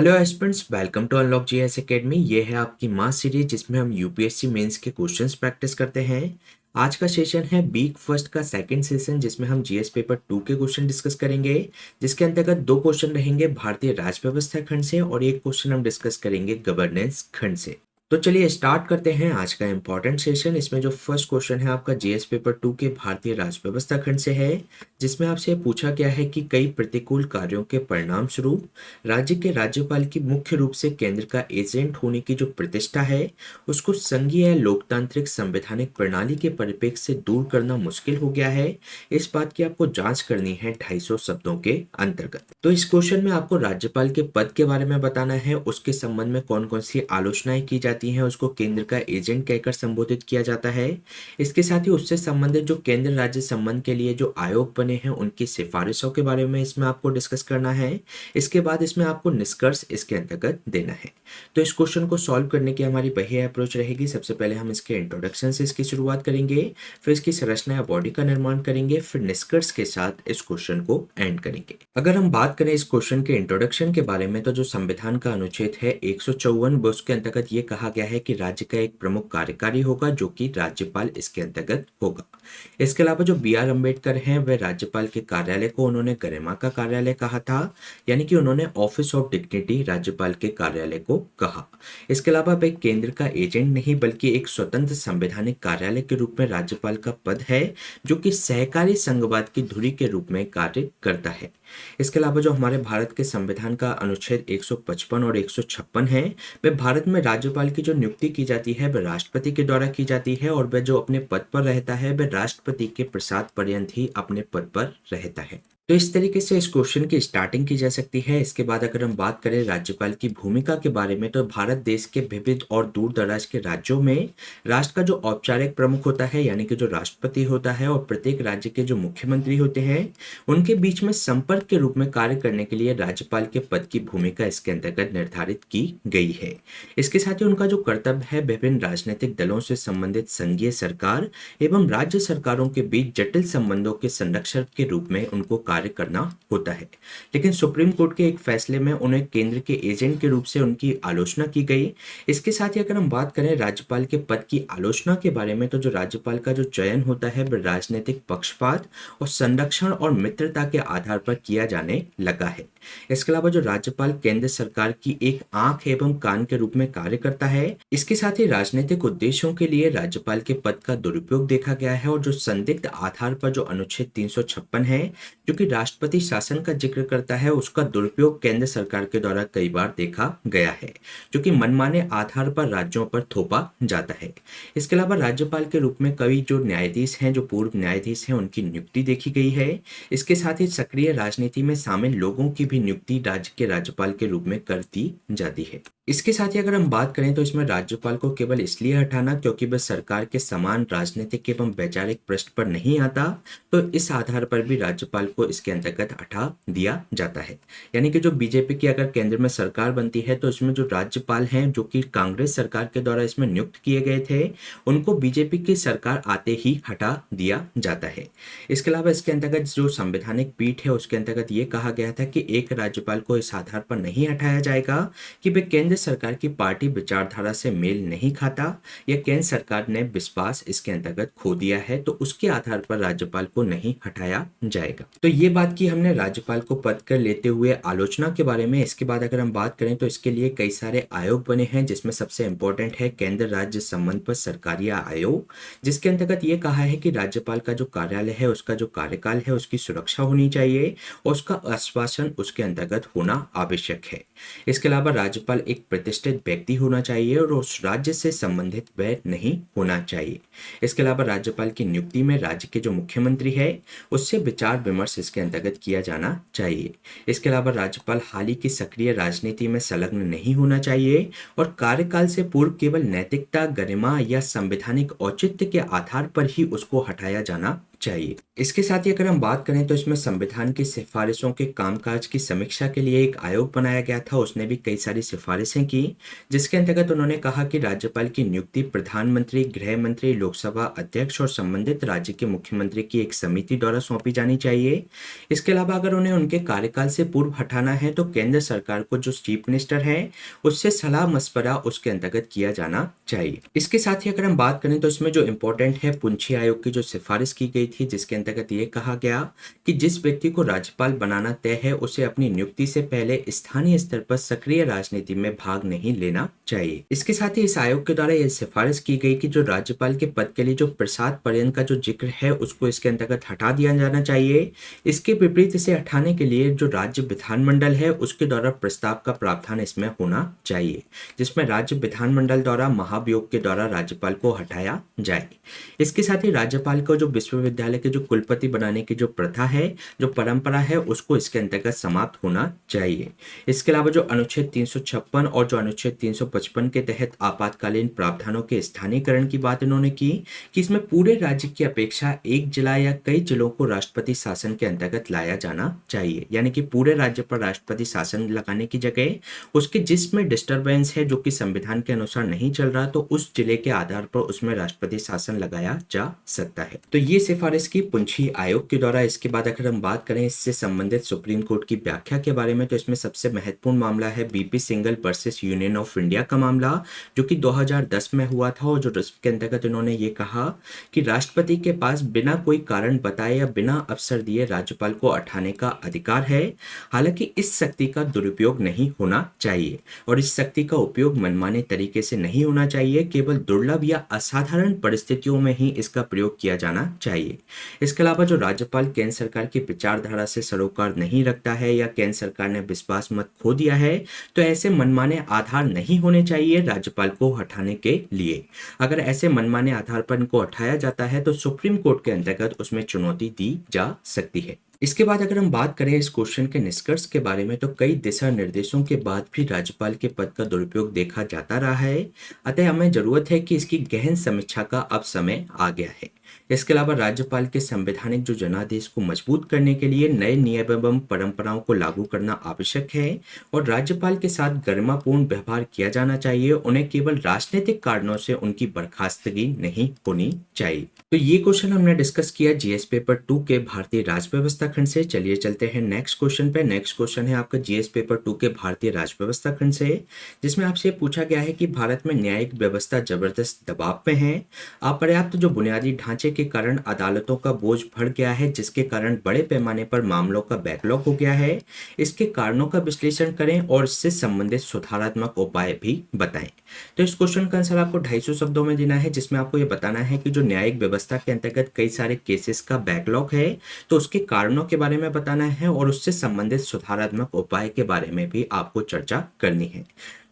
Hello aspirants, welcome to unlock GS academy. ये है आपकी मास सीरीज जिसमें हम यूपीएससी मेंस के क्वेश्चंस प्रैक्टिस करते हैं। आज का सेशन है वीक फर्स्ट का सेकंड सेशन जिसमें हम जीएस पेपर 2 के क्वेश्चन डिस्कस करेंगे, जिसके अंतर्गत दो क्वेश्चन रहेंगे भारतीय राज व्यवस्था खंड से और एक क्वेश्चन हम डिस्कस करेंगे गवर्नेंस खंड से। तो चलिए स्टार्ट करते हैं आज का इंपॉर्टेंट सेशन। इसमें जो फर्स्ट क्वेश्चन है आपका जीएस पेपर 2 के भारतीय राज व्यवस्था खंड से है, जिसमें आपसे पूछा गया है कि कई प्रतिकूल कार्यों के परिणाम स्वरूप राज्य के राज्यपाल की मुख्य रूप से केंद्र का एजेंट होने की जो प्रतिष्ठा है उसको संघीय लोकतांत्रिक संवैधानिक प्रणाली के परिप्रेक्ष्य से दूर करना मुश्किल हो गया है। इस बात की आपको जांच करनी है 250 शब्दों के अंतर्गत। तो इस क्वेश्चन में आपको राज्यपाल के पद के बारे में बताना है, उसके संबंध में कौन कौन सी आलोचनाएं की जाती हैं, उसको केंद्र का एजेंट कहकर संबोधित किया जाता है। इसके साथ ही उससे संबंधित जो केंद्र राज्य संबंध के लिए जो आयोग बने हैं उनकी सिफारिशों के बारे में इसमें आपको डिस्कस करना है। इसके बाद इसमें आपको निष्कर्ष इसके अंतर्गत देना है। तो इस क्वेश्चन को सॉल्व करने की हमारी वही अप्रोच रहेगी। सबसे पहले हम इसके इंट्रोडक्शन से इसकी शुरुआत करेंगे, फिर इसकी संरचना या बॉडी का निर्माण करेंगे, फिर निष्कर्ष के साथ इस क्वेश्चन को एंड करेंगे। अगर हम बात करें इस क्वेश्चन के इंट्रोडक्शन के बारे में, तो जो संविधान का अनुच्छेद है 154 उसके अंतर्गत ये कहा गया है कि राज्य का एक प्रमुख कार्यकारी होगा जो कि राज्यपाल इसके अंतर्गत होगा। इसके अलावा जो बी आर अम्बेडकर हैं वह राज्यपाल के कार्यालय को उन्होंने गरिमा का कार्यालय कहा था, यानी कि उन्होंने ऑफिस ऑफ डिग्निटी राज्यपाल के कार्यालय को कहा। इसके अलावा वह केंद्र का एजेंट नहीं बल्कि एक स्वतंत्र संवैधानिक कार्यालय के रूप में राज्यपाल का पद है जो कि सहकारी संघवाद की धुरी के रूप में कार्य करता है। इसके अलावा जो हमारे भारत के संविधान का अनुच्छेद 155 और 156 है, वह भारत में राज्यपाल की जो नियुक्ति की जाती है वह राष्ट्रपति के द्वारा की जाती है और वह जो अपने पद पर रहता है वह राष्ट्रपति के प्रसाद पर्यंत ही अपने पद पर रहता है। तो इस तरीके से इस क्वेश्चन की स्टार्टिंग की जा सकती है। इसके बाद अगर हम बात करें राज्यपाल की भूमिका के बारे में, तो भारत देश के विविध और दूर दराज के राज्यों में राष्ट्र का जो औपचारिक प्रमुख होता है यानी कि जो राष्ट्रपति होता है और प्रत्येक राज्य के जो मुख्यमंत्री होते हैं उनके बीच में संपर्क के रूप में कार्य करने के लिए राज्यपाल के पद की भूमिका इसके अंतर्गत निर्धारित की गई है। इसके साथ ही उनका जो कर्तव्य है विभिन्न राजनीतिक दलों से संबंधित संघीय सरकार एवं राज्य सरकारों के बीच जटिल संबंधों के संरक्षक के रूप में उनको कार्य करना होता है। लेकिन सुप्रीम कोर्ट के एक फैसले में उन्हें केंद्र के एजेंट के रूप से उनकी आलोचना की गई। इसके साथ ही अगर हम बात करें राज्यपाल के पद की आलोचना के बारे में, तो जो राज्यपाल का जो चयन होता है वह राजनीतिक पक्षपात और संरक्षण और मित्रता के आधार पर किया जाने लगा है। इसके अलावा जो राज्यपाल केंद्र सरकार की एक आंख एवं कान के रूप में कार्य करता है। इसके साथ ही राजनीतिक उद्देश्यों के लिए राज्यपाल के पद का दुरुपयोग देखा गया है और जो संदिग्ध आधार पर जो अनुच्छेद 356 है जो कि राष्ट्रपति शासन का जिक्र करता है, उसका दुरुपयोग केंद्र सरकार के द्वारा कई बार देखा गया है जो कि मनमाने आधार पर राज्यों पर थोपा जाता है। इसके अलावा राज्यपाल के रूप में कई जो न्यायाधीश हैं, जो पूर्व न्यायाधीश हैं, उनकी नियुक्ति देखी गई है। इसके साथ ही सक्रिय राजनीति में शामिल लोगों की भी नियुक्ति राज्य के राज्यपाल के रूप में कर दी जाती है। इसके साथ ही अगर हम बात करें तो इसमें राज्यपाल को केवल इसलिए हटाना क्योंकि वह सरकार के समान राजनीतिक एवं वैचारिक पृष्ठ पर नहीं आता, तो इस आधार पर भी राज्यपाल को इसके अंतर्गत हटा दिया जाता है। यानी कि जो बीजेपी की अगर केंद्र में सरकार बनती है तो इसमें जो राज्यपाल हैं जो कि कांग्रेस सरकार के द्वारा इसमें नियुक्त किए गए थे, उनको बीजेपी की सरकार आते ही हटा दिया जाता है। इसके अलावा इसके अंतर्गत जो संवैधानिक पीठ है उसके अंतर्गत ये कहा गया था कि एक राज्यपाल को इस आधार पर नहीं हटाया जाएगा कि वे केंद्र सरकार की पार्टी विचारधारा से मेल नहीं खाता या केंद्र सरकार ने विश्वास इसके अंतर्गत खो दिया है, तो उसके आधार पर राज्यपाल को नहीं हटाया जाएगा। तो ये बात की हमने राज्यपाल को पद कर लेते हुए आलोचना के बारे में। इसके बाद अगर हम बात करें तो इसके लिए कई सारे आयोग बने हैं, जिसमें सबसे इंपॉर्टेंट है केंद्र राज्य संबंध पर सरकारी आयोग, जिसके अंतर्गत ये कहा है कि राज्यपाल का जो कार्यालय है उसका जो कार्यकाल है उसकी सुरक्षा होनी चाहिए और उसका आश्वासन उसके अंतर्गत होना आवश्यक है। इसके अलावा राज्यपाल एक प्रतिष्ठित व्यक्ति होना चाहिए और उस राज्य से संबंधित वह नहीं होना चाहिए। इसके अलावा राज्यपाल की नियुक्ति में राज्य के जो मुख्यमंत्री है उससे विचार विमर्श इसके अंतर्गत किया जाना चाहिए। इसके अलावा राज्यपाल हाल ही की सक्रिय राजनीति में संलग्न नहीं होना चाहिए और कार्यकाल से पूर्व केवल नैतिकता, गरिमा या संवैधानिक औचित्य के आधार पर ही उसको हटाया जाना चाहिए। इसके साथ ही अगर हम बात करें तो इसमें संविधान की सिफारिशों के कामकाज की समीक्षा के लिए एक आयोग बनाया गया था। उसने भी कई सारी सिफारिशें की, जिसके अंतर्गत उन्होंने कहा कि राज्यपाल की नियुक्ति प्रधानमंत्री, गृह मंत्री, लोकसभा अध्यक्ष और संबंधित राज्य के मुख्यमंत्री की एक समिति द्वारा सौंपी जानी चाहिए। इसके अलावा अगर उन्हें उनके कार्यकाल से पूर्व हटाना है तो केंद्र सरकार को जो चीफ मिनिस्टर है उससे सलाह मशवरा उसके अंतर्गत किया जाना चाहिए। इसके साथ ही अगर हम बात करें तो इसमें जो इम्पोर्टेंट है पुंछी आयोग की जो सिफारिश की गई थी, जिसके अंतर्गत ये कहा गया कि जिस व्यक्ति को राज्यपाल बनाना तय है उसे अपनी नियुक्ति से पहले स्थानीय स्तर पर सक्रिय राजनीति में भाग नहीं लेना चाहिए। इसके साथ ही इस आयोग के द्वारा यह सिफारिश की गई कि जो राज्यपाल के पद के लिए जो प्रसाद पर्यंत का जो जिक्र है उसको इसके अंतर्गत हटा दिया जाना चाहिए। इसके विपरीत इसे हटाने के लिए जो राज्य विधानमंडल है उसके द्वारा प्रस्ताव का प्रावधान इसमें होना चाहिए, जिसमें राज्य विधानमंडल द्वारा महाभियोग के द्वारा राज्यपाल को हटाया जाए। इसके साथ ही राज्यपाल को जो विश्वविद्यालय के जो कुलपति बनाने की जो प्रथा है, जो परंपरा है, उसको इसके अंतर्गत समाप्त होना चाहिए। इसके अलावा जो अनुच्छेद 356 और जो अनुच्छेद 355 के तहत आपातकालीन प्रावधानों के स्थानीयकरण की बात इन्होंने की कि इसमें पूरे राज्य की अपेक्षा एक जिला या कई जिलों को राष्ट्रपति शासन के अंतर्गत लाया जाना चाहिए। यानी कि पूरे राज्य पर राष्ट्रपति शासन लगाने की जगह उसके जिसमें डिस्टरबेंस है जो कि संविधान के अनुसार नहीं चल रहा तो उस जिले के आधार पर उसमें राष्ट्रपति शासन लगाया जा सकता है। तो ये सिफारिश की पुंछी आयोग के द्वारा। इसके बाद अगर हम बात करें इससे संबंधित सुप्रीम कोर्ट की व्याख्या के बारे में तो इसमें सबसे महत्वपूर्ण मामला है BP Singhal versus union of India का मामला, जो कि 2010 में हुआ था और जो जिसके अंतर्गत इन्होंने ये कहा कि राष्ट्रपति के पास बिना कोई कारण बताए या बिना अवसर दिए राज्यपाल को हटाने का अधिकार है। हालांकि इस शक्ति का दुरुपयोग नहीं होना चाहिए और इस शक्ति का उपयोग मनमाने तरीके से नहीं होना चाहिए। केवल दुर्लभ या असाधारण परिस्थितियों में ही इसका प्रयोग किया जाना चाहिए। इसके अलावा जो राज्यपाल केंद्र सरकार की विचारधारा से सरोकार नहीं रखता है या केंद्र सरकार ने विश्वास मत खो दिया है तो ऐसे मनमाने आधार नहीं होने चाहिए राज्यपाल को हटाने के लिए। अगर ऐसे मनमाने आधार पर इनको हटाया जाता है तो सुप्रीम कोर्ट के अंतर्गत उसमें चुनौती दी जा सकती है। इसके बाद अगर हम बात करें इस क्वेश्चन के निष्कर्ष के बारे में तो कई दिशा निर्देशों के बाद भी राज्यपाल के पद का दुरुपयोग देखा जाता रहा है। अतः हमें जरूरत है कि इसकी गहन समीक्षा का अब समय आ गया है। इसके अलावा राज्यपाल के संवैधानिक जो जनादेश को मजबूत करने के लिए नए नियम एवं परंपराओं को लागू करना आवश्यक है और राज्यपाल के साथ गरिमापूर्ण व्यवहार किया जाना चाहिए। उन्हें केवल राजनीतिक कारणों से उनकी बर्खास्तगी नहीं होनी चाहिए। तो ये क्वेश्चन हमने डिस्कस किया जीएस पेपर 2 के भारतीय राज्य व्यवस्था खंड से। चलिए चलते हैं नेक्स्ट क्वेश्चन पे। नेक्स्ट क्वेश्चन है आपका जीएस पेपर 2 के भारतीय राज्य व्यवस्था खंड से, जिसमें आपसे पूछा गया है कि भारत में न्यायिक व्यवस्था जबरदस्त दबाव में है। अपर्याप्त जो बुनियादी ढांचे के कारण अदालतों का बोझ बढ़ गया है, जिसके कारण बड़े पैमाने पर मामलों का बैकलॉग हो गया है। इसके कारणों का विश्लेषण करें और इससे संबंधित सुधारात्मक उपाय भी बताएं। तो इस क्वेश्चन का आंसर आपको 250 शब्दों में देना है, जिसमें आपको ये बताना है कि जो न्यायिक व्यवस्था के अंतर्गत कई सारे केसेस का बैकलॉग है तो उसके कारणों के बारे में बताना है और उससे संबंधित सुधारात्मक उपाय के बारे में भी आपको चर्चा करनी है।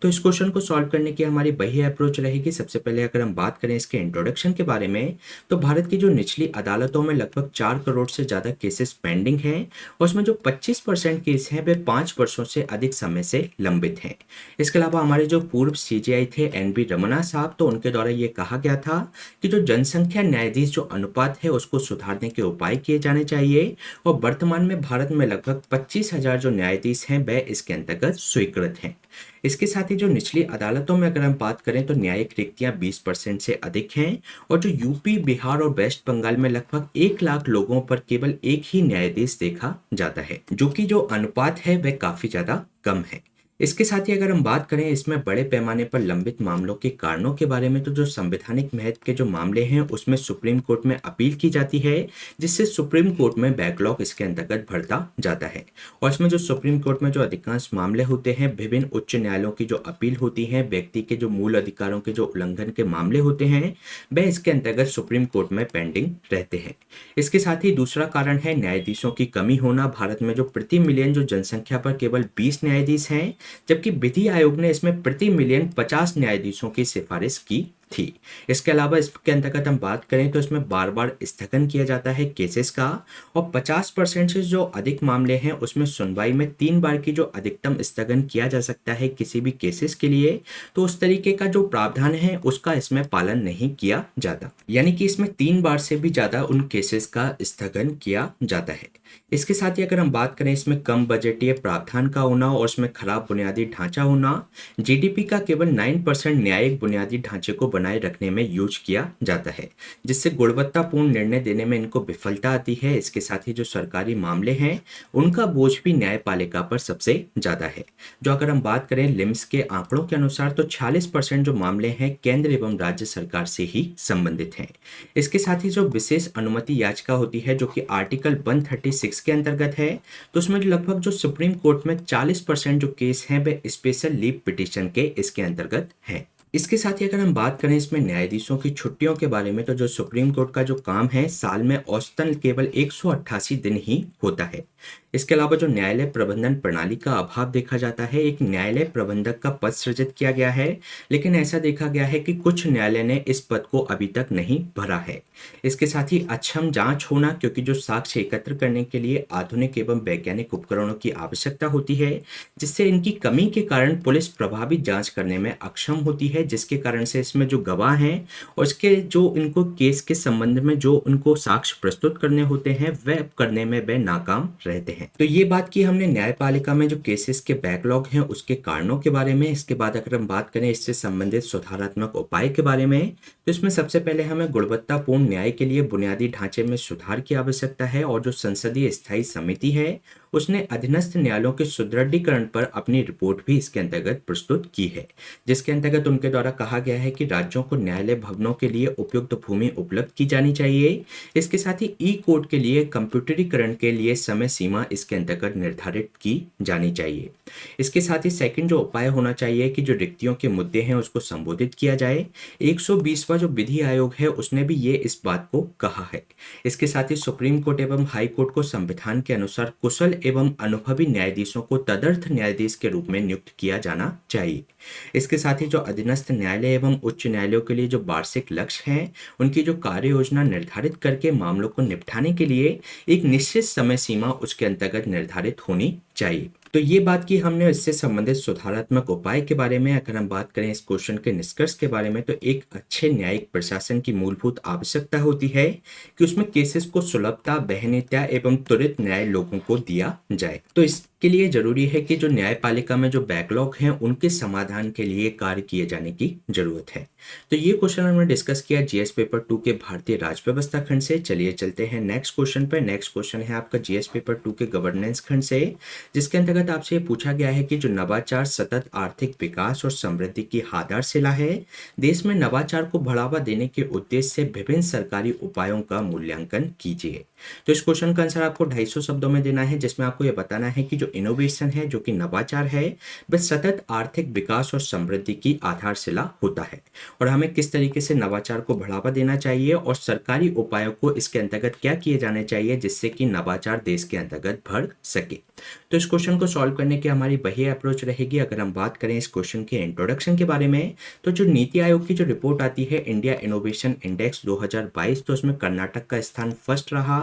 तो इस क्वेश्चन को सॉल्व करने की हमारी वही अप्रोच रहेगी। सबसे पहले अगर हम बात करें इसके इंट्रोडक्शन के बारे में तो भारत की जो निचली अदालतों में लगभग 4 करोड़ से ज़्यादा केसेस पेंडिंग हैं और उसमें जो 25% केस हैं वे 5 वर्षों से अधिक समय से लंबित हैं। इसके अलावा हमारे जो पूर्व सीजेआई थे एनबी रमना साहब, तो उनके द्वारा ये कहा गया था कि जो जनसंख्या न्यायाधीश जो अनुपात है उसको सुधारने के उपाय किए जाने चाहिए और वर्तमान में भारत में लगभग 25,000 जो न्यायाधीश हैं वह इसके अंतर्गत स्वीकृत हैं। इसके साथ ही जो निचली अदालतों में अगर हम बात करें तो न्यायिक रिक्तियां 20% से अधिक हैं और जो यूपी, बिहार और वेस्ट बंगाल में लगभग 1 लाख लोगों पर केवल एक ही न्यायाधीश देखा जाता है, जो कि जो अनुपात है वह काफी ज्यादा कम है। इसके साथ ही अगर हम बात करें इसमें बड़े पैमाने पर लंबित मामलों के कारणों के बारे में तो जो संवैधानिक महत्व के जो मामले हैं उसमें सुप्रीम कोर्ट में अपील की जाती है, जिससे सुप्रीम कोर्ट में बैकलॉग इसके अंतर्गत बढ़ता जाता है। और इसमें जो सुप्रीम कोर्ट में जो अधिकांश मामले होते हैं विभिन्न उच्च न्यायालयों की जो अपील होती है, व्यक्ति के जो मूल अधिकारों के जो उल्लंघन के मामले होते हैं वह इसके अंतर्गत सुप्रीम कोर्ट में पेंडिंग रहते हैं। इसके साथ ही दूसरा कारण है न्यायाधीशों की कमी होना। भारत में जो प्रति मिलियन जो जनसंख्या पर केवल 20 न्यायाधीश हैं, जबकि विधि आयोग ने इसमें प्रति मिलियन 50 न्यायाधीशों की सिफारिश की थी। इसके अलावा इसके अंतर्गत हम बात करें तो इसमें बार बार स्थगन किया जाता है केसेस का, और 50% से जो अधिक मामले हैं उसमें सुनवाई में 3 बार की जो अधिकतम स्थगन किया जा सकता है किसी भी केसेस के लिए, तो उस तरीके का जो प्रावधान है उसका इसमें पालन नहीं किया जाता, यानी कि इसमें 3 बार से भी ज़्यादा उन केसेस का स्थगन किया जाता है। इसके साथ ही अगर हम बात करें इसमें कम बजटीय प्रावधान का होना और इसमें खराब बुनियादी ढांचा होना, जीडीपी का केवल 9% न्यायिक बुनियादी ढांचे को बनाए रखने में यूज किया जाता है, जिससे गुणवत्तापूर्ण निर्णय देने में इनको विफलता आती है। इसके साथ ही जो सरकारी मामले हैं उनका बोझ भी न्यायपालिका पर सबसे ज़्यादा है। जो अगर हम बात करें लिम्स के आंकड़ों के अनुसार तो 46% जो मामले हैं केंद्र एवं राज्य सरकार से ही संबंधित हैं। इसके साथ ही जो विशेष अनुमति याचिका होती है जो कि आर्टिकल 136 के अंतर्गत है, तो उसमें जो लगभग जो सुप्रीम कोर्ट में 40% जो केस हैं वे स्पेशल लीव पिटीशन के इसके अंतर्गत हैं। इसके साथ ही अगर हम बात करें इसमें न्यायाधीशों की छुट्टियों के बारे में, तो जो सुप्रीम कोर्ट का जो काम है साल में औसतन केवल 188 दिन ही होता है। इसके अलावा जो न्यायालय प्रबंधन प्रणाली का अभाव देखा जाता है, एक न्यायालय प्रबंधक का पद सृजित किया गया है, लेकिन ऐसा देखा गया है कि कुछ न्यायालय ने इस पद को अभी तक नहीं भरा है। इसके साथ ही अक्षम जांच होना, क्योंकि जो साक्ष्य एकत्र करने के लिए आधुनिक एवं वैज्ञानिक उपकरणों की आवश्यकता होती है, जिससे इनकी कमी के कारण पुलिस प्रभावी जांच करने में अक्षम होती है, जिसके कारण से इसमें जो गवाह हैं और इसके जो इनको केस के संबंध में जो उनको साक्ष्य प्रस्तुत करने होते हैं वह करने में वे नाकाम रहते हैं। तो ये बात की हमने न्यायपालिका में जो केसेस के बैकलॉग हैं उसके कारणों के बारे में। इसके बाद अगर हम बात करें इससे संबंधित सुधारात्मक उपाय के बारे में, तो इसमें सबसे पहले हमें गुणवत्तापूर्ण न्याय के लिए बुनियादी ढांचे में सुधार की आवश्यकता है, और जो संसदीय स्थायी समिति है उसने अधीनस्थ न्यायालयों के सुदृढ़ीकरण पर अपनी रिपोर्ट भी इसके अंतर्गत प्रस्तुत की है, जिसके अंतर्गत उनके द्वारा कहा गया है कि राज्यों को न्यायालय भवनों के लिए उपयुक्त भूमि उपलब्ध की जानी चाहिए। इसके साथ ही ई कोर्ट के लिए कंप्यूटरीकरण के लिए समय सीमा इसके अंतर्गत निर्धारित की जानी चाहिए। इसके साथ ही सेकंड जो उपाय होना चाहिए कि जो रिक्तियों के मुद्दे हैं उसको संबोधित किया जाए। 120वां जो विधि आयोग है उसने भी ये इस बात को कहा है। इसके साथ ही सुप्रीम कोर्ट एवं हाई कोर्ट को संविधान के अनुसार कुशल एवं अनुभवी न्यायाधीशों को तदर्थ न्यायाधीश के रूप में नियुक्त किया जाना चाहिए। इसके साथ ही जो अधीनस्थ न्यायालय एवं उच्च न्यायालयों के लिए जो वार्षिक लक्ष्य हैं उनकी जो कार्य योजना निर्धारित करके मामलों को निपटाने के लिए एक निश्चित समय सीमा उसके अंतर्गत निर्धारित होनी चाहिए। तो ये बात की हमने इससे संबंधित सुधारात्मक उपाय के बारे में। अगर हम बात करें इस क्वेश्चन के निष्कर्ष के बारे में, तो एक अच्छे न्यायिक प्रशासन की मूलभूत आवश्यकता होती है कि उसमें केसेस को सुलभता, वहनीयता एवं त्वरित न्याय लोगों को दिया जाए। तो इसके लिए जरूरी है कि जो न्यायपालिका में जो बैकलॉग हैं उनके समाधान के लिए कार्य किए जाने की जरूरत है। तो ये क्वेश्चन हमने डिस्कस किया जीएस पेपर 2 के भारतीय राज्य व्यवस्था खंड से। चलिए चलते हैं नेक्स्ट क्वेश्चन पर। नेक्स्ट क्वेश्चन है आपका जीएस पेपर 2 के गवर्नेंस खंड से, जिसके अंतर्गत आपसे ये पूछा गया है कि जो नवाचार सतत आर्थिक विकास और समृद्धि की आधारशिला है, देश में नवाचार को बढ़ावा देने के उद्देश्य से विभिन्न सरकारी उपायों का मूल्यांकन कीजिए। तो इस क्वेश्चन का आंसर आपको 250 शब्दों में देना है, जिसमें आपको यह बताना है कि जो इनोवेशन है, जो कि नवाचार है, वह सतत आर्थिक विकास और समृद्धि की आधारशिला होता है, और हमें किस तरीके से नवाचार को बढ़ावा देना चाहिए और सरकारी उपायों को इसके अंतर्गत क्या किए जाने चाहिए जिससे कि नवाचार देश के अंतर्गत बढ़ सके। तो इस क्वेश्चन को सॉल्व करने की हमारी वही अप्रोच रहेगी। अगर हम बात करें इस क्वेश्चन के इंट्रोडक्शन के बारे में, तो जो नीति आयोग की जो रिपोर्ट आती है इंडिया इनोवेशन इंडेक्स 2022, तो उसमें कर्नाटक का स्थान फर्स्ट रहा,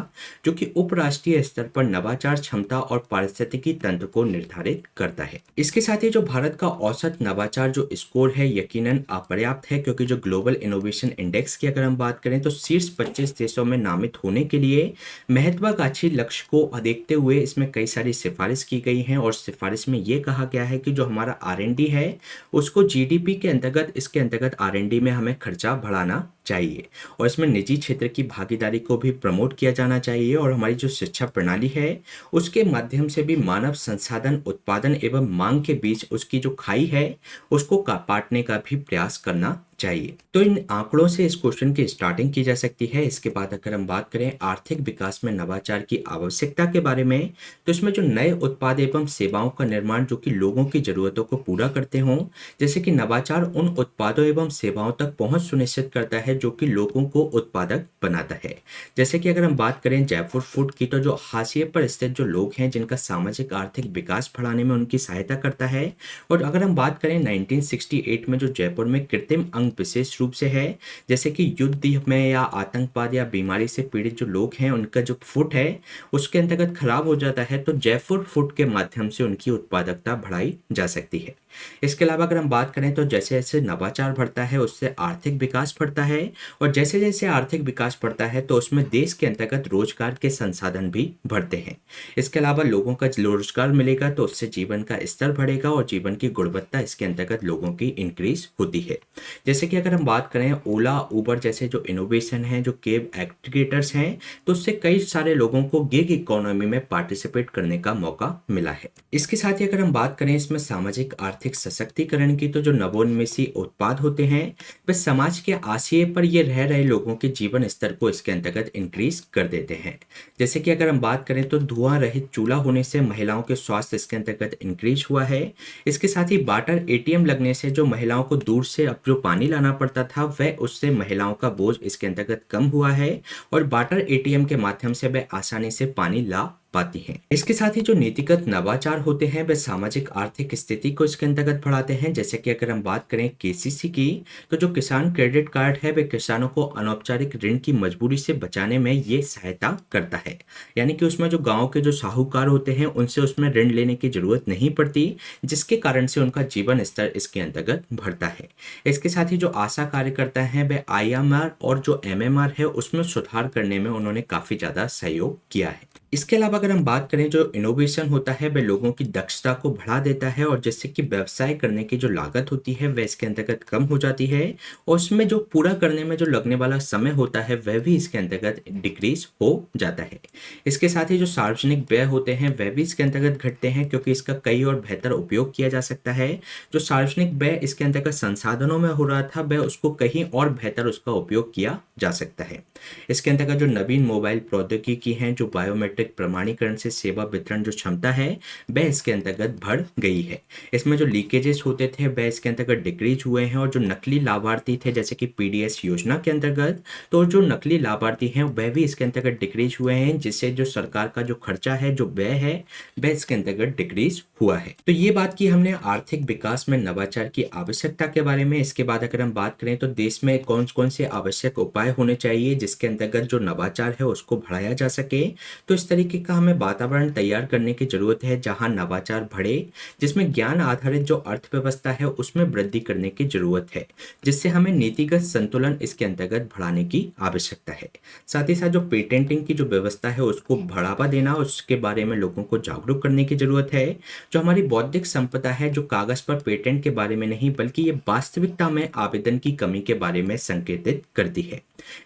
जो कि उपराष्ट्रीय स्तर पर नवाचार क्षमता और पारिस्थितिकी तंत्र को निर्धारित करता है। इसके साथ ही जो भारत का औसत नवाचार जो स्कोर है यकीनन अपर्याप्त है, क्योंकि जो ग्लोबल इनोवेशन इंडेक्स की अगर हम बात करें तो शीर्ष 25 देशों में नामित होने के लिए महत्वाकांक्षी लक्ष्य को देखते हुए इसमें कई सारी सिफारिश की गई हैं, और सिफारिश में ये कहा गया है कि जो हमारा आरएनडी है उसको जीडीपी के अंतर्गत इसके अंतर्गत आरएनडी में हमें खर्चा बढ़ाना चाहिए, और इसमें निजी क्षेत्र की भागीदारी को भी प्रमोट किया जाना चाहिए, और हमारी जो शिक्षा प्रणाली है उसके माध्यम से भी मानव संसाधन उत्पादन एवं मांग के बीच उसकी जो खाई है उसको काटने का भी प्रयास करना चाहिए। तो इन आंकड़ों से इस क्वेश्चन की स्टार्टिंग की जा सकती है। इसके बाद अगर हम बात करें आर्थिक विकास में नवाचार की आवश्यकता के बारे में, तो इसमें जो नए उत्पाद एवं सेवाओं का निर्माण जो कि लोगों की जरूरतों को पूरा करते हों, जैसे कि नवाचार उन उत्पादों एवं सेवाओं तक पहुंच सुनिश्चित करता है जो कि लोगों को उत्पादक बनाता है। जैसे कि अगर हम बात करें जयपुर फूड की, तो जो हाशिए पर स्थित जो लोग हैं जिनका सामाजिक आर्थिक विकास बढ़ाने में उनकी सहायता करता है। और अगर हम बात करें 1968 में जो जयपुर में कृत्रिम अंग विशेष रूप से है, जैसे कि युद्ध में या आतंकवाद या बीमारी से पीड़ित जो लोग हैं उनका जो फुट है उसके अंतर्गत खराब हो जाता है, तो जयपुर फुट के माध्यम से उनकी उत्पादकता बढ़ाई जा सकती है। इसके अलावा अगर हम बात करें तो जैसे जैसे नवाचार बढ़ता है उससे आर्थिक विकास बढ़ता है, और जैसे जैसे आर्थिक विकास बढ़ता है तो उसमें देश के अंतर्गत रोजगार के संसाधन भी बढ़ते हैं। इसके अलावा लोगों का रोजगार मिलेगा तो उससे जीवन का स्तर बढ़ेगा और जीवन की गुणवत्ता इसके अंतर्गत लोगों की इंक्रीज होती है। जैसे कि अगर हम बात करें ओला उबर जैसे जो इनोवेशन हैं, जो केब एग्रीगेटर्स हैं, तो उससे कई सारे लोगों को गिग इकोनॉमी में पार्टिसिपेट करने का मौका मिला है। इसके साथ ही अगर हम बात करें इसमें सामाजिक आर्थिक सशक्तिकरण की, तो जो नवोन्मेषी उत्पाद होते हैं वे समाज के आशय पर ये रह रहे लोगों के जीवन स्तर को इसके अंतर्गत इंक्रीज कर देते हैं। जैसे कि अगर हम बात करें तो धुआं रहित चूल्हा होने से महिलाओं के स्वास्थ्य इसके अंतर्गत इंक्रीज हुआ है। इसके साथ ही वाटर एटीएम लगने से जो महिलाओं को दूर से अब जो पानी लाना पड़ता था वह उससे महिलाओं का बोझ इसके अंतर्गत कम हुआ है, और वाटर एटीएम के माध्यम से वह आसानी से पानी ला पाती हैं। इसके साथ ही जो नीतिगत नवाचार होते हैं वे सामाजिक आर्थिक स्थिति को इसके अंतर्गत बढ़ाते हैं। जैसे कि अगर हम बात करें केसीसी की, तो जो किसान क्रेडिट कार्ड है वे किसानों को अनौपचारिक ऋण की मजबूरी से बचाने में ये सहायता करता है, यानी कि उसमें जो गांव के जो साहूकार होते हैं उनसे उसमें ऋण लेने की जरूरत नहीं पड़ती, जिसके कारण से उनका जीवन स्तर इसके अंतर्गत बढ़ता है। इसके साथ ही जो आशा कार्यकर्ता हैं वे आईएमआर और जो एमएमआर है उसमें सुधार करने में उन्होंने काफी ज्यादा सहयोग किया है। इसके अलावा अगर हम बात करें जो इनोवेशन होता है वह लोगों की दक्षता को बढ़ा देता है, और जिससे कि व्यवसाय करने की जो लागत होती है वह इसके अंतर्गत कम हो जाती है, और उसमें जो पूरा करने में जो लगने वाला समय होता है वह भी इसके अंतर्गत डिक्रीज हो जाता है। इसके साथ ही जो सार्वजनिक व्यय होते हैं वह भी इसके अंतर्गत घटते हैं, क्योंकि इसका कई और बेहतर उपयोग किया जा सकता है। जो सार्वजनिक व्यय इसके अंतर्गत संसाधनों में हो रहा था वह उसको कहीं और बेहतर उसका उपयोग किया जा सकता है। इसके अंतर्गत जो नवीन मोबाइल प्रौद्योगिकी है, जो बायोमेट्रिक प्रमाणीकरण से सेवा वितरण जो क्षमता है वह इसके अंतर्गत बढ़ गई है। इसमें जो लीकेजेस होते थे वह इसके अंतर्गत डिक्रीज हुए हैं, और जो नकली लाभार्थी थे जैसे कि पीडीएस योजना के अंतर्गत, तो जो नकली लाभार्थी हैं वह भी इसके अंतर्गत डिक्रीज हुए हैं, जिससे जो सरकार का जो खर्चा है, जो व्यय है, वह इसके अंतर्गत डिक्रीज हुआ है। तो ये बात की हमने आर्थिक विकास में नवाचार की आवश्यकता के बारे में। इसके बाद अगर हम बात करें तो देश में कौन कौन से आवश्यक उपाय होने चाहिए जिसके अंतर्गत जो नवाचार है उसको बढ़ाया जा सके, तो इस तरीके का हमें वातावरण तैयार करने की जरूरत है जहां नवाचार बढ़े, जिसमें ज्ञान आधारित जो अर्थव्यवस्था है उसमें वृद्धि करने की जरूरत है, जिससे हमें नीतिगत संतुलन इसके अंतर्गत बढ़ाने की आवश्यकता है। साथ ही साथ जो पेटेंटिंग की जो व्यवस्था है उसको बढ़ावा देना, उसके बारे में लोगों को जागरूक करने की जरूरत है। जो हमारी बौद्धिक संपदा है जो कागज पर पेटेंट के बारे में नहीं बल्कि ये वास्तविकता में आवेदन की कमी के बारे में संकेतित करती है।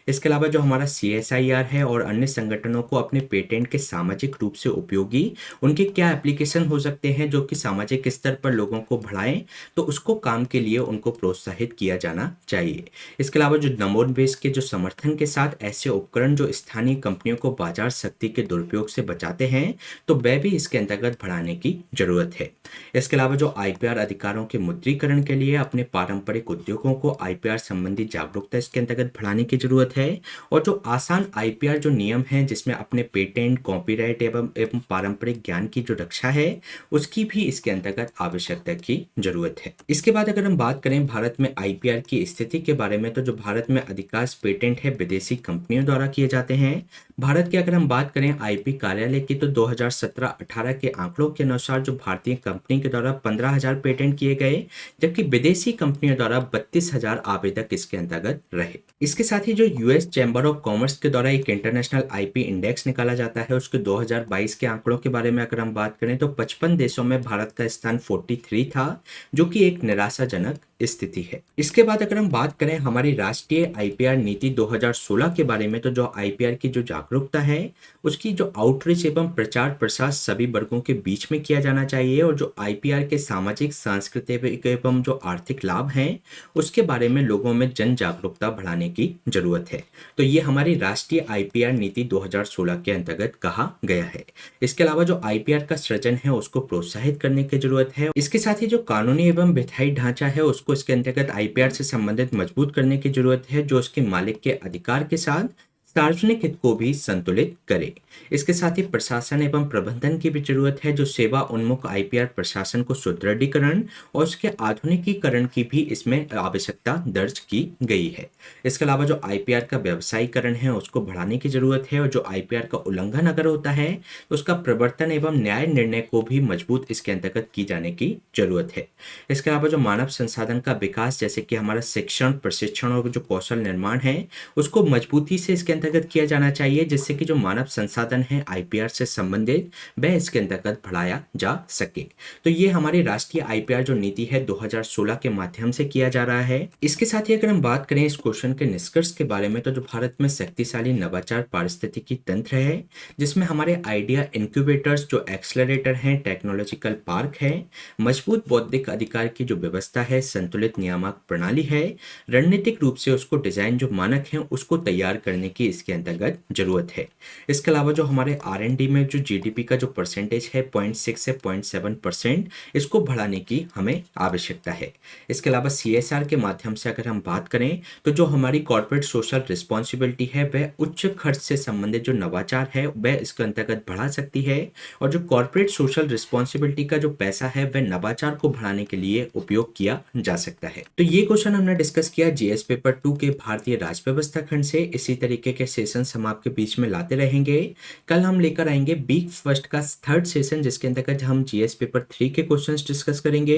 इसके अलावा जो हमारा CSIR है और अन्य संगठनों को अपने पेटेंट के सामाजिक रूप से उपयोगी उनके क्या एप्लीकेशन हो सकते हैं जो कि सामाजिक स्तर पर लोगों को बढ़ाएं, तो उसको काम के लिए उनको प्रोत्साहित किया जाना चाहिए। इसके अलावा जो नवोन्मेष के जो समर्थन के साथ ऐसे उपकरण जो स्थानीय कंपनियों को बाजार शक्ति के दुरुपयोग से बचाते हैं, तो वह भी इसके अंतर्गत बढ़ाने की जरूरत है। इसके अलावा जो IPR अधिकारों के मुद्रीकरण के लिए अपने पारंपरिक उद्योगों को IPR संबंधी जागरूकता इसके अंतर्गत बढ़ाने की जरूरत है, और जो आसान IPR जो नियम है जिसमें अपने पेटेंट, कॉपीराइट एवं पारंपरिक ज्ञान की जो रक्षा है उसकी भी इसके अंतर्गत आवश्यकता की जरूरत है। इसके बाद अगर हम बात करें भारत में IPR की स्थिति के बारे में, तो जो भारत में अधिकांश पेटेंट है विदेशी कंपनियों द्वारा किए जाते हैं। भारत की अगर हम बात करें IP कार्यालय की, तो 2017-18 के आंकड़ों के अनुसार जो भारतीय कंपनी के द्वारा 15,000 पेटेंट किए गए, जबकि विदेशी कंपनियों द्वारा 32,000 आवेदक इसके अंतर्गत रहे। इसके साथ ही जो US चैम्बर ऑफ कॉमर्स के द्वारा एक इंटरनेशनल IP इंडेक्स निकाला जाता है, उसके 2022 के आंकड़ों के बारे में अगर हम बात करें तो 55 देशों में भारत का स्थान 43 था, जो कि एक निराशाजनक स्थिति है। इसके बाद अगर हम बात करें हमारी राष्ट्रीय IPR नीति 2016 के बारे में, तो जो IPR की जो जागरूकता है उसकी जो आउटरीच एवं प्रचार प्रसार सभी वर्गों के बीच में किया जाना चाहिए, और जो IPR के सामाजिक, सांस्कृतिक एवं जो आर्थिक लाभ हैं उसके बारे में लोगों में जन जागरूकता बढ़ाने की जरूरत है। तो ये हमारी राष्ट्रीय IPR नीति 2016 के अंतर्गत कहा गया है। इसके अलावा जो IPR का सृजन है उसको प्रोत्साहित करने की जरूरत है। इसके साथ ही जो कानूनी एवं विधायी ढांचा है उसको इसके अंतर्गत IPR से संबंधित मजबूत करने की जरूरत है, जो उसके मालिक के अधिकार के साथ सार्वजनिक हित को भी संतुलित करे। इसके साथ ही प्रशासन एवं प्रबंधन की भी जरूरत है, जो सेवा उन्मुख आईपीआर प्रशासन को सुदृढ़ीकरण और उसके आधुनिकीकरण की भी इसमें आवश्यकता दर्ज की गई है। इसके अलावा जो आईपीआर का व्यवसायीकरण है उसको बढ़ाने की जरूरत है, और जो आईपीआर का उल्लंघन अगर होता है तो उसका प्रवर्तन एवं न्याय निर्णय को भी मजबूत इसके अंतर्गत की जाने की जरूरत है। इसके अलावा जो मानव संसाधन का विकास, जैसे कि हमारा शिक्षण, प्रशिक्षण और जो कौशल निर्माण है, उसको मजबूती से इसके अंतर्गत किया जाना चाहिए, जिससे कि जो मानव संसाधन है आईपीआर से संबंधित वह इसके अंतर्गत बढ़ाया जा सके। तो ये हमारी राष्ट्रीय आईपीआर जो नीति है 2016 के माध्यम से किया जा रहा है। इसके साथ ही अगर हम बात करें इस क्वेश्चन के निष्कर्ष के बारे में, तो जो भारत में शक्तिशाली नवाचार पारिस्थितिकी तंत्र है, जिसमें हमारे आइडिया इंक्यूबेटर्स, जो एक्सलरेटर हैं, टेक्नोलॉजिकल पार्क है, मजबूत बौद्धिक अधिकार की जो व्यवस्था है, संतुलित नियामक प्रणाली है, रणनीतिक रूप से उसको डिजाइन जो मानक हैं उसको तैयार करने की इसके अंतर्गत जरूरत है। इसके अलावा जो हमारे आर एन डी में जो जीडीपी का जो परसेंटेज है 0.6 से 0.7%, इसको बढ़ाने की हमें आवश्यकता है। इसके अलावा सीएसआर के माध्यम से अगर हम बात करें, तो जो हमारी कॉर्पोरेट सोशल रिस्पॉन्सिबिलिटी है वह उच्च खर्च से संबंधित जो नवाचार है वह इसके अंतर्गत बढ़ा सकती है, और जो कॉर्पोरेट सोशल रिस्पॉन्सिबिलिटी का जो पैसा है वह नवाचार को बढ़ाने के लिए उपयोग किया जा सकता है। तो ये क्वेश्चन हमने डिस्कस किया जीएस पेपर 2 के भारतीय राज व्यवस्था खंड से। इसी तरीके के सेशन हम आपके बीच में लाते रहेंगे। कल हम लेकर आएंगे बीक फर्स्ट का थर्ड सेशन, जिसके अंतर्गत हम जीएस पेपर 3 के क्वेश्चंस डिस्कस करेंगे।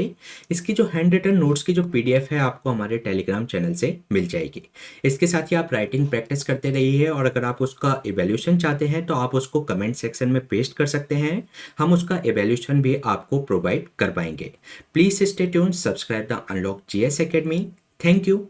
इसकी जो हैंड रिटन नोट्स की जो पीडीएफ है आपको हमारे टेलीग्राम चैनल से मिल जाएगी। इसके साथ ही आप राइटिंग प्रैक्टिस करते रहिए, और अगर आप उसका इवैल्यूएशन चाहते हैं तो आप उसको कमेंट सेक्शन में पेस्ट कर सकते हैं, हम उसका इवैल्यूएशन भी आपको प्रोवाइड कर पाएंगे। Please stay tuned, subscribe the unlock GS academy. Thank you.